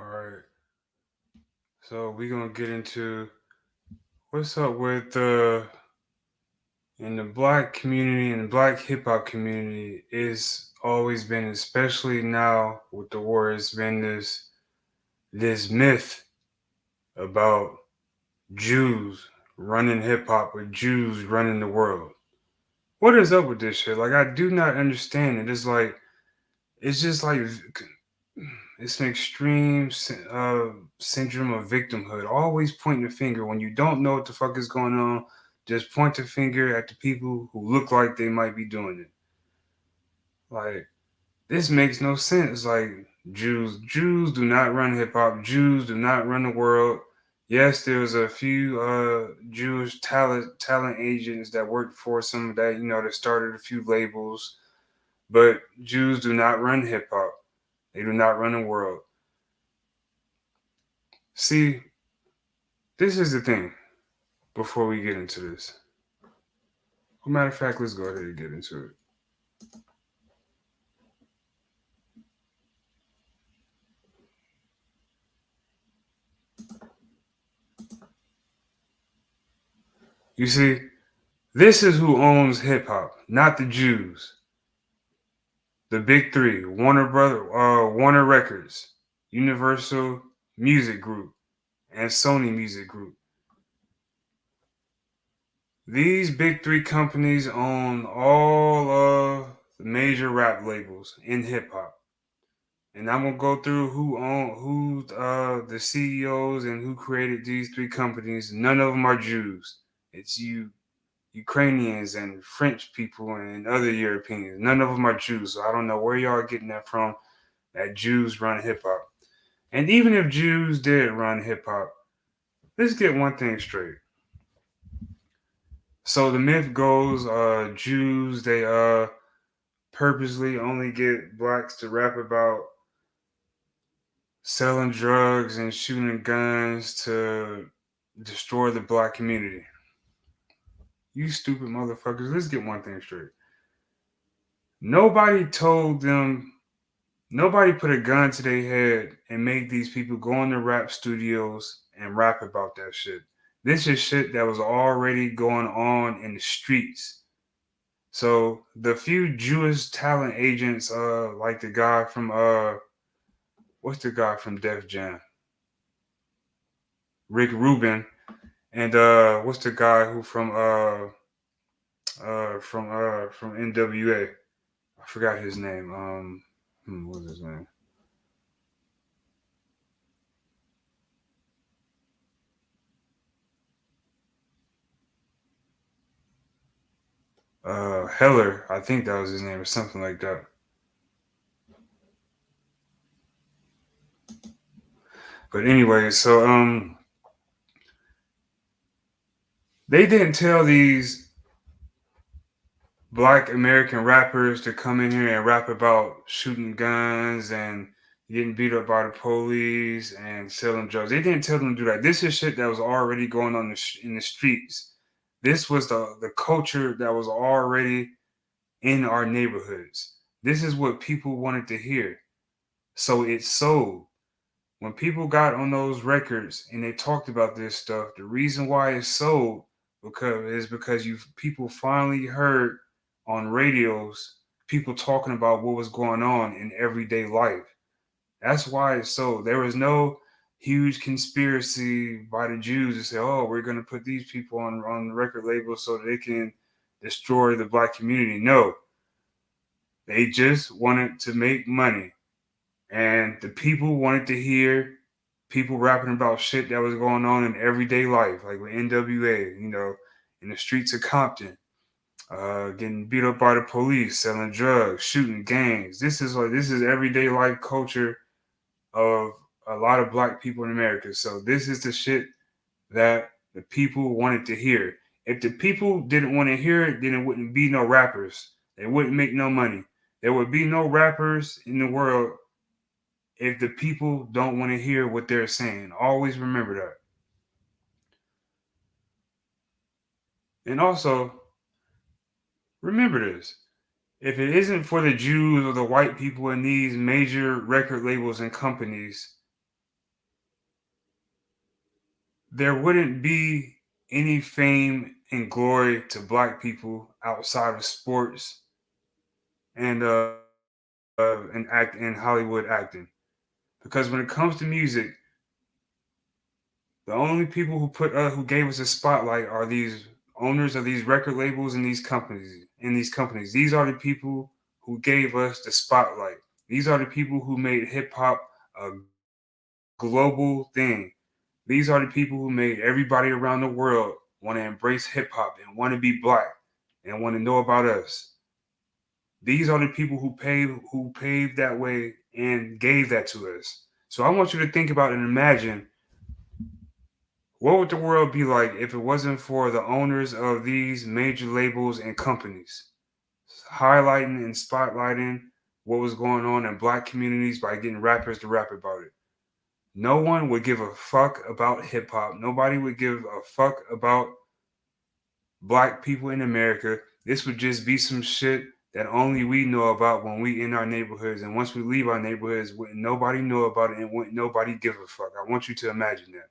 All right. So we're gonna get into what's up with in the black community and the black hip hop community is always been, especially now with the war, it's been this myth about Jews running hip hop or Jews running the world. What is up with this shit? Like I do not understand it. It's just like it's an extreme syndrome of victimhood. Always pointing the finger when you don't know what the fuck is going on. Just point the finger at the people who look like they might be doing it. Like this makes no sense. Like Jews do not run hip hop. Jews do not run the world. Yes, there's a few Jewish talent agents that worked for some that that started a few labels, but Jews do not run hip hop. They do not run the world. See, this is the thing. Before we get into this, well, matter of fact, let's go ahead and get into it. You see, this is who owns hip hop, not the Jews. The big three: Warner Records, Universal Music Group, and Sony Music Group. These big three companies own all of the major rap labels in hip hop. And I'm gonna go through who the CEOs and who created these three companies. None of them are Jews. It's Ukrainians and French people and other Europeans. None of them are Jews. So I don't know where y'all are getting that from. That Jews run hip hop. And even if Jews did run hip hop, let's get one thing straight. So the myth goes, Jews they purposely only get blacks to rap about selling drugs and shooting guns to destroy the black community. You stupid motherfuckers. Let's get one thing straight. Nobody told them, nobody put a gun to their head and made these people go into rap studios and rap about that shit. This is shit that was already going on in the streets. So the few Jewish talent agents, like the guy from what's the guy from Def Jam? Rick Rubin, and what's the guy who from NWA? I forgot his name. What was his name? Heller, I think that was his name or something like that. But anyway, so they didn't tell these black American rappers to come in here and rap about shooting guns and getting beat up by the police and selling drugs. They didn't tell them to do that. This is shit that was already going on in the streets. This was the culture that was already in our neighborhoods. This is what people wanted to hear. So it sold. When people got on those records and they talked about this stuff, the reason why it sold because you people finally heard on radios people talking about what was going on in everyday life. That's why it sold. There was no huge conspiracy by the Jews to say, "Oh, we're going to put these people on the record label so they can destroy the black community." No, they just wanted to make money. And the people wanted to hear people rapping about shit that was going on in everyday life, like with NWA, in the streets of Compton, getting beat up by the police, selling drugs, shooting gangs. This is everyday life culture of a lot of black people in America. So this is the shit that the people wanted to hear. If the people didn't want to hear it, then it wouldn't be no rappers. They wouldn't make no money. There would be no rappers in the world if the people don't want to hear what they're saying. Always remember that. And also, remember this. If it isn't for the Jews or the white people in these major record labels and companies, there wouldn't be any fame and glory to black people outside of sports and act in Hollywood acting. Because when it comes to music, the only people who gave us a spotlight are these owners of these record labels and these companies. These are the people who gave us the spotlight. These are the people who made hip hop a global thing. These are the people who made everybody around the world want to embrace hip hop and want to be black and want to know about us. These are the people who paved that way and gave that to us. So I want you to think about and imagine, what would the world be like if it wasn't for the owners of these major labels and companies highlighting and spotlighting what was going on in black communities by getting rappers to rap about it? No one would give a fuck about hip hop. Nobody would give a fuck about black people in America. This would just be some shit that only we know about when we in our neighborhoods. And once we leave our neighborhoods, wouldn't nobody know about it and wouldn't nobody give a fuck. I want you to imagine that.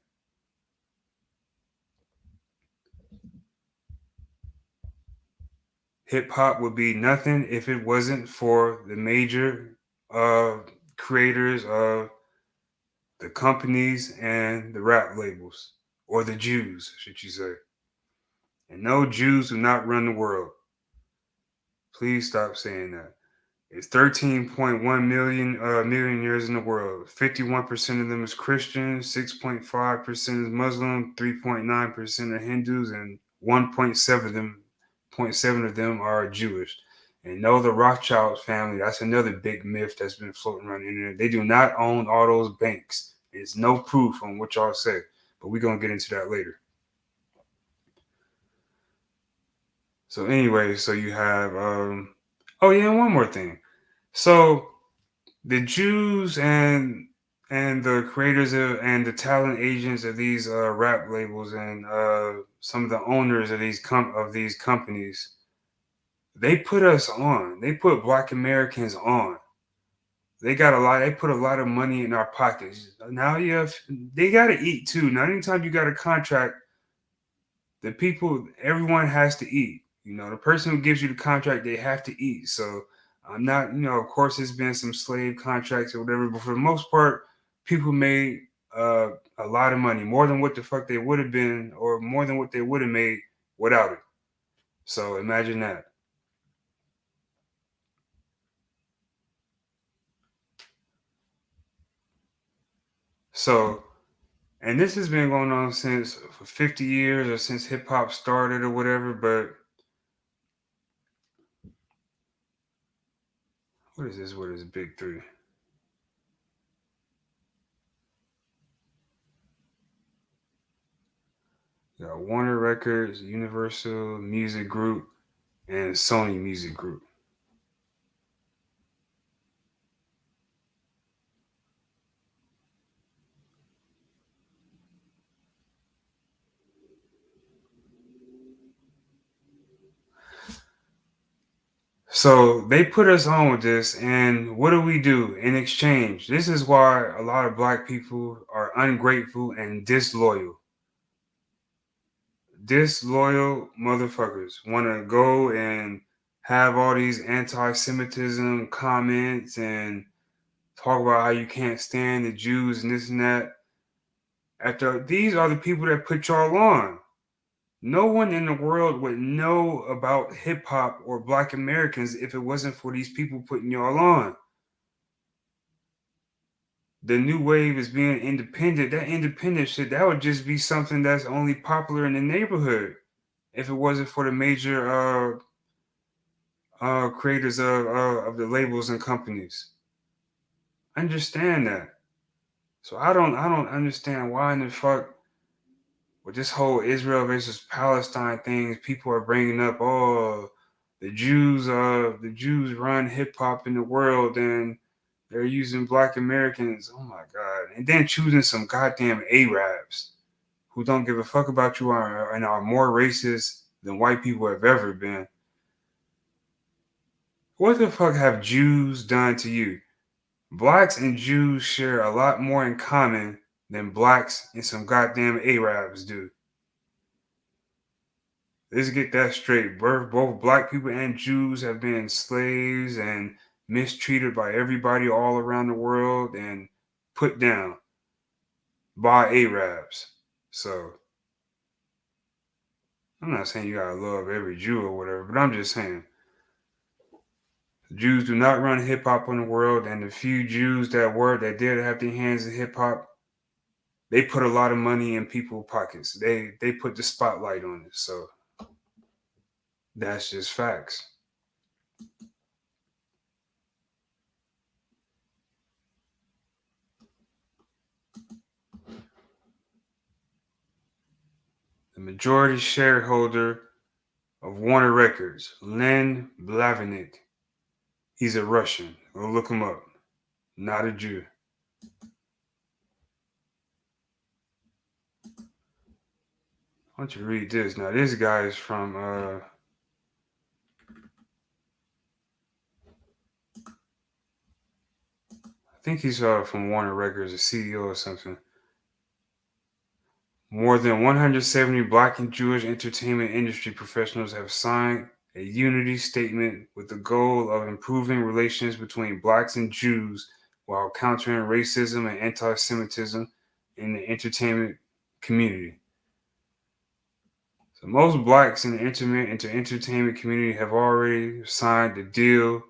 Hip hop would be nothing if it wasn't for the major uh, creators of the companies and the rap labels, or the Jews, should you say. And no, Jews do not run the world. Please stop saying that. It's 13.1 million years in the world. 51% of them is Christian, 6.5% is Muslim, 3.9% are Hindus, and 1.7 of them, point 7 of them are Jewish. And no, the Rothschild family, that's another big myth that's been floating around the internet. They do not own all those banks. There's no proof on what y'all say, but we're going to get into that later. So anyway, so you have, oh yeah, and one more thing. So the Jews and the creators and the talent agents of these rap labels and some of the owners of these companies, they put us on. They put Black Americans on. They got a lot. They put a lot of money in our pockets. Now you have. They got to eat too. Now, anytime you got a contract, the people, everyone has to eat. The person who gives you the contract, they have to eat. So I'm not, of course, there's been some slave contracts or whatever, but for the most part, people made a lot of money, more than what the fuck they would have been, or more than what they would have made without it. So imagine that. So, and this has been going on since for 50 years or since hip hop started or whatever, but what is this? What is Big Three? You got Warner Records, Universal Music Group, and Sony Music Group. So they put us on with this, and what do we do in exchange? This is why a lot of black people are ungrateful and disloyal. Disloyal motherfuckers want to go and have all these anti Semitism comments and talk about how you can't stand the Jews and this and that. After these are the people that put y'all on. No one in the world would know about hip hop or black Americans if it wasn't for these people putting y'all on. The new wave is being independent. That independent shit, that would just be something that's only popular in the neighborhood if it wasn't for the major creators of the labels and companies. Understand that. So I don't understand why in the fuck with this whole Israel versus Palestine thing, people are bringing up, oh, the Jews run hip hop in the world and they're using black Americans. Oh my god. And then choosing some goddamn Arabs who don't give a fuck about you and are more racist than white people have ever been. What the fuck have Jews done to you? Blacks and Jews share a lot more in common than blacks and some goddamn Arabs do. Let's get that straight. Both black people and Jews have been slaves and mistreated by everybody all around the world and put down by Arabs. So I'm not saying you gotta love every Jew or whatever, but I'm just saying Jews do not run hip hop in the world, and the few Jews that did have their hands in hip hop, they put a lot of money in people's pockets. They put the spotlight on it. So that's just facts. The majority shareholder of Warner Records, Len Blavinik. He's a Russian. Go look him up. Not a Jew. Why don't you read this? Now this guy is from I think he's from Warner Records, a CEO or something. More than 170 black and Jewish entertainment industry professionals have signed a unity statement with the goal of improving relations between blacks and Jews while countering racism and anti Semitism in the entertainment community. So, most blacks in the entertainment community have already signed a deal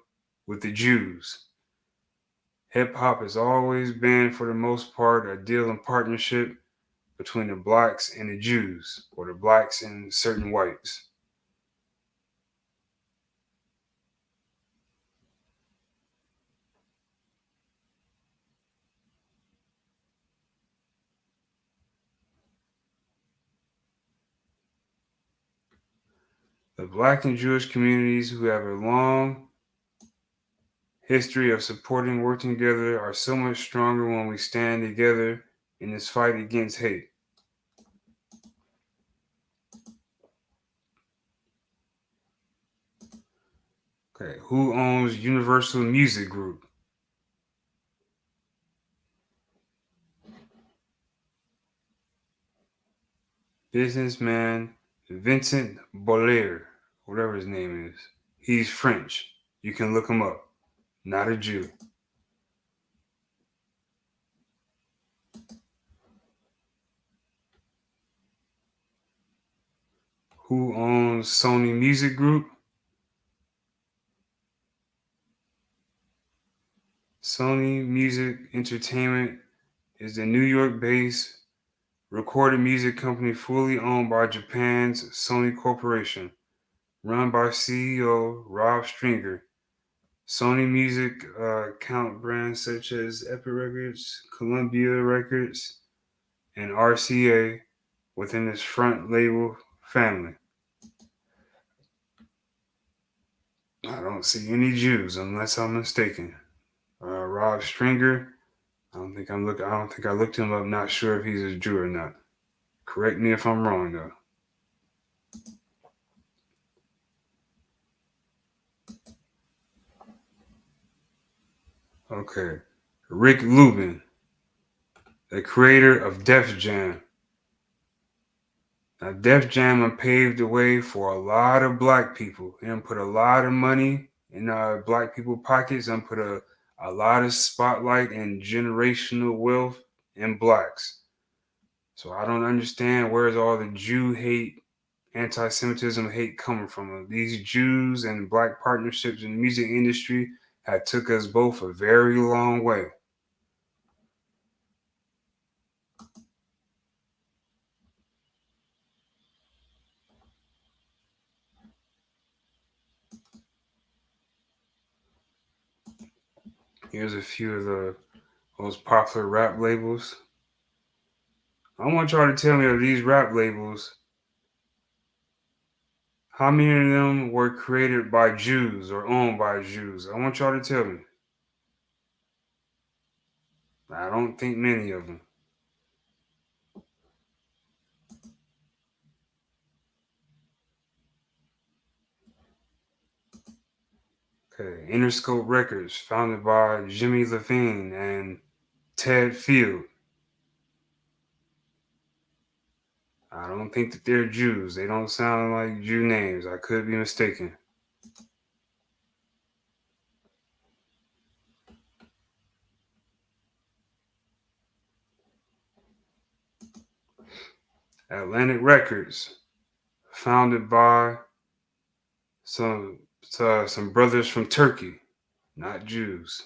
with the Jews. Hip hop has always been, for the most part, a deal in partnership between the blacks and the Jews, or the blacks and certain whites. The black and Jewish communities who have a long history of supporting and working together are so much stronger when we stand together in this fight against hate. Okay, who owns Universal Music Group? Businessman Vincent Bolloré, whatever his name is. He's French. You can look him up. Not a Jew. Who owns Sony Music Group? Sony Music Entertainment is the New York based recorded music company fully owned by Japan's Sony Corporation, run by CEO Rob Stringer. Sony Music count brands such as Epic Records, Columbia Records, and RCA within its front label family. I don't see any Jews unless I'm mistaken. Rob Stringer. I don't think I looked him up. Not sure if he's a Jew or not. Correct me if I'm wrong though. Okay. Rick Rubin, the creator of Def Jam. Now, Def Jam paved the way for a lot of black people. And put a lot of money in black people's pockets and put a lot of spotlight and generational wealth in blacks. So I don't understand where's all the Jew hate, anti-Semitism hate coming from. These Jews and black partnerships in the music industry have took us both a very long way. Here's a few of the most popular rap labels. I want y'all to tell me of these rap labels, how many of them were created by Jews or owned by Jews? I want y'all to tell me. I don't think many of them. Okay, Interscope Records, founded by Jimmy Levine and Ted Field. I don't think that they're Jews. They don't sound like Jew names. I could be mistaken. Atlantic Records, founded by some some brothers from Turkey, not Jews.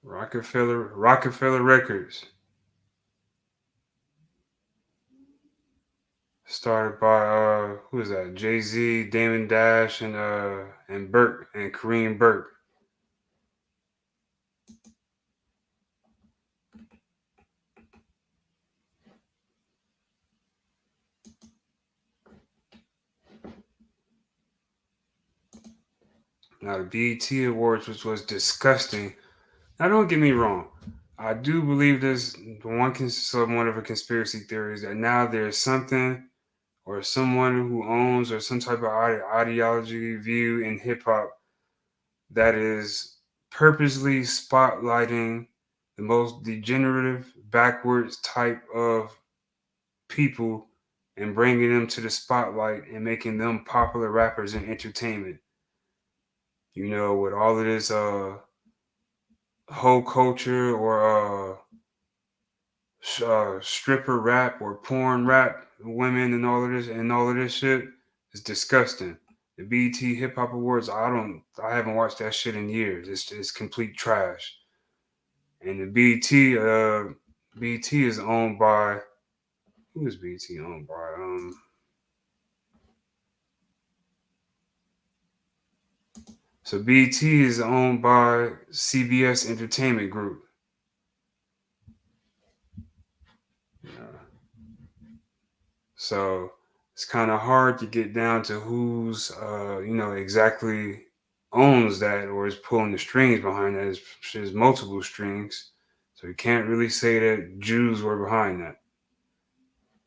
Rockefeller Records, started by who is that? Jay-Z, Damon Dash, and Burke and Kareem Burke. Now the BET Awards, which was disgusting. Now don't get me wrong. I do believe there's somewhat of a conspiracy theory is that now there's something or someone who owns or some type of ideology view in hip hop that is purposely spotlighting the most degenerative, backwards type of people and bringing them to the spotlight and making them popular rappers in entertainment. You know, with all of this whole culture or stripper rap or porn rap, women and all of this shit is disgusting. The BET Hip Hop Awards, I haven't watched that shit in years. It's complete trash. And the BET is owned by who is BET owned by? So BET is owned by CBS Entertainment Group. Yeah. So it's kind of hard to get down to who's exactly owns that or is pulling the strings behind that. There's multiple strings, so you can't really say that Jews were behind that.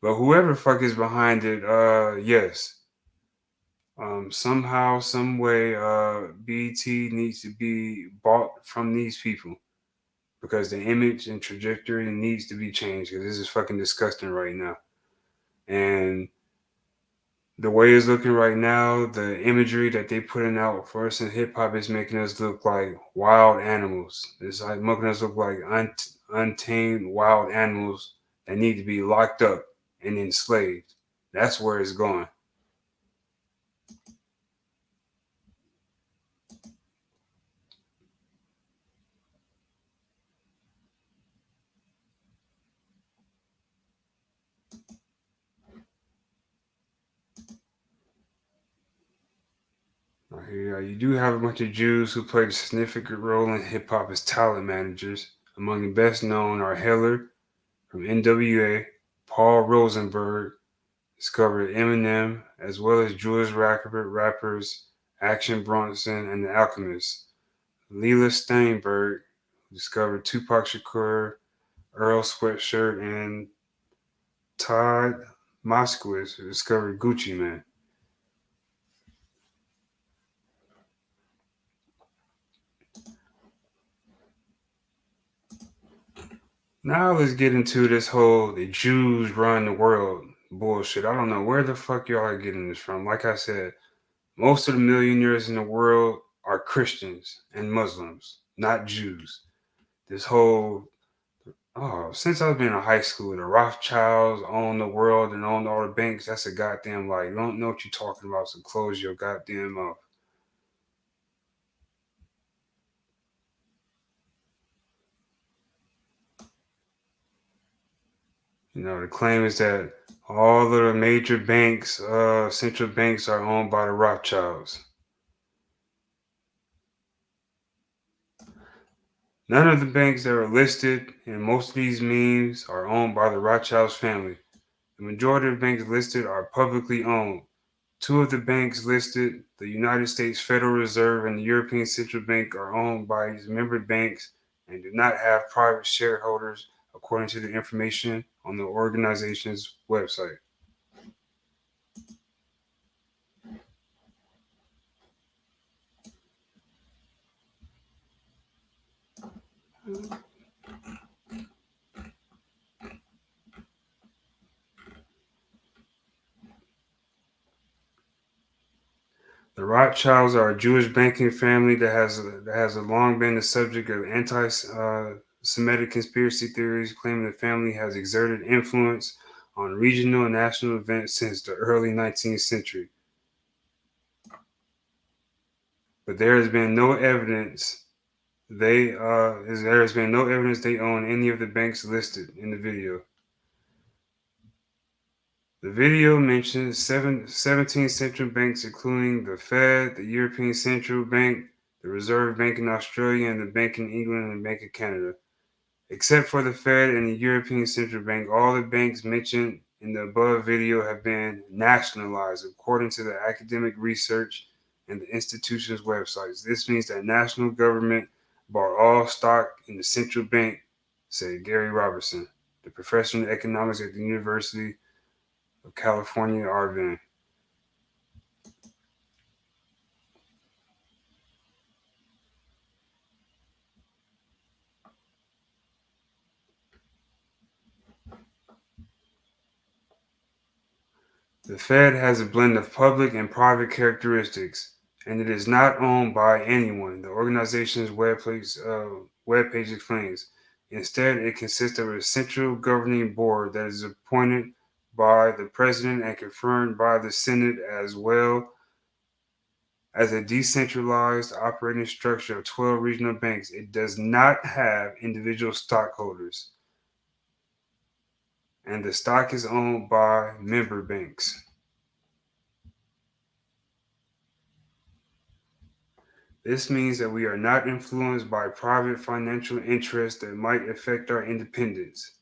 But whoever fuck is behind it, yes, somehow, some way, BT needs to be bought from these people because the image and trajectory needs to be changed because this is fucking disgusting right now. And the way it's looking right now, the imagery that they putting out for us in hip hop is making us look like wild animals. It's like making us look like untamed wild animals that need to be locked up and enslaved. That's where it's going. Here, you do have a bunch of Jews who played a significant role in hip hop as talent managers. Among the best known are Heller from NWA, Paul Rosenberg, discovered Eminem, as well as Jewish rappers Action Bronson and The Alchemist. Leela Steinberg, who discovered Tupac Shakur, Earl Sweatshirt, and Todd Moskowitz, who discovered Gucci Man. Now let's get into this whole the Jews run the world bullshit. I don't know where the fuck y'all are getting this from. Like I said, most of the millionaires in the world are Christians and Muslims, not Jews. This whole since I've been in high school, the Rothschilds own the world and own all the banks. That's a goddamn lie. You don't know what you're talking about, so close your goddamn mouth. You know, the claim is that all of the major banks, central banks, are owned by the Rothschilds. None of the banks that are listed in most of these memes are owned by the Rothschilds family. The majority of banks listed are publicly owned. Two of the banks listed, the United States Federal Reserve and the European Central Bank, are owned by these member banks and do not have private shareholders, according to the information on the organization's website. The Rothschilds are a Jewish banking family that has long been the subject of anti-Semitic conspiracy theories, claiming the family has exerted influence on regional and national events since the early 19th century. But there has been no evidence they own any of the banks listed in the video. The video mentions 17 central banks, including the Fed, the European Central Bank, the Reserve Bank in Australia, and the Bank in England and the Bank of Canada. Except for the Fed and the European Central Bank, all the banks mentioned in the above video have been nationalized, according to the academic research and the institution's websites. This means that national government bought all stock in the central bank, said Gary Robertson, the professor in economics at the University of California, Irvine. The Fed has a blend of public and private characteristics, and it is not owned by anyone, the organization's webpage explains. Instead, it consists of a central governing board that is appointed by the president and confirmed by the Senate, as well as a decentralized operating structure of 12 regional banks. It does not have individual stockholders, and the stock is owned by member banks. This means that we are not influenced by private financial interests that might affect our independence.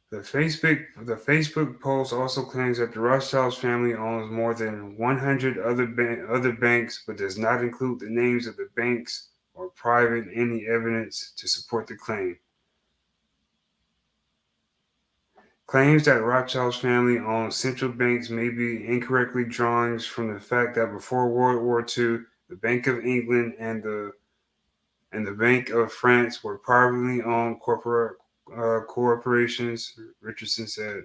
The Facebook post also claims that the Rothschilds family owns more than 100 other banks, but does not include the names of the banks or private any evidence to support the claim. Claims that Rothschild's family owns central banks may be incorrectly drawings from the fact that before World War II, the Bank of England and the Bank of France were privately owned corporations, Richardson said.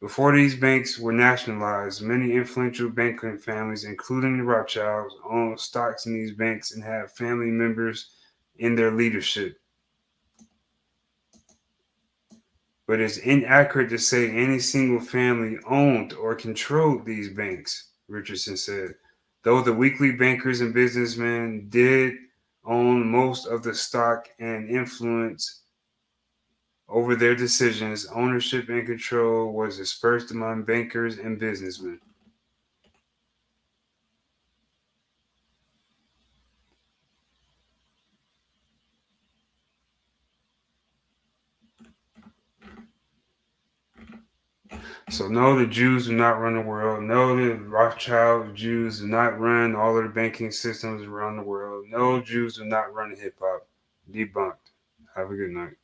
Before these banks were nationalized, many influential banking families, including the Rothschilds, owned stocks in these banks and had family members in their leadership. But it's inaccurate to say any single family owned or controlled these banks, Richardson said. Though the weekly bankers and businessmen did own most of the stock and influence over their decisions, ownership and control was dispersed among bankers and businessmen. So no, the Jews do not run the world. No, the Rothschild Jews do not run all of the banking systems around the world. No, Jews do not run hip hop. Debunked. Have a good night.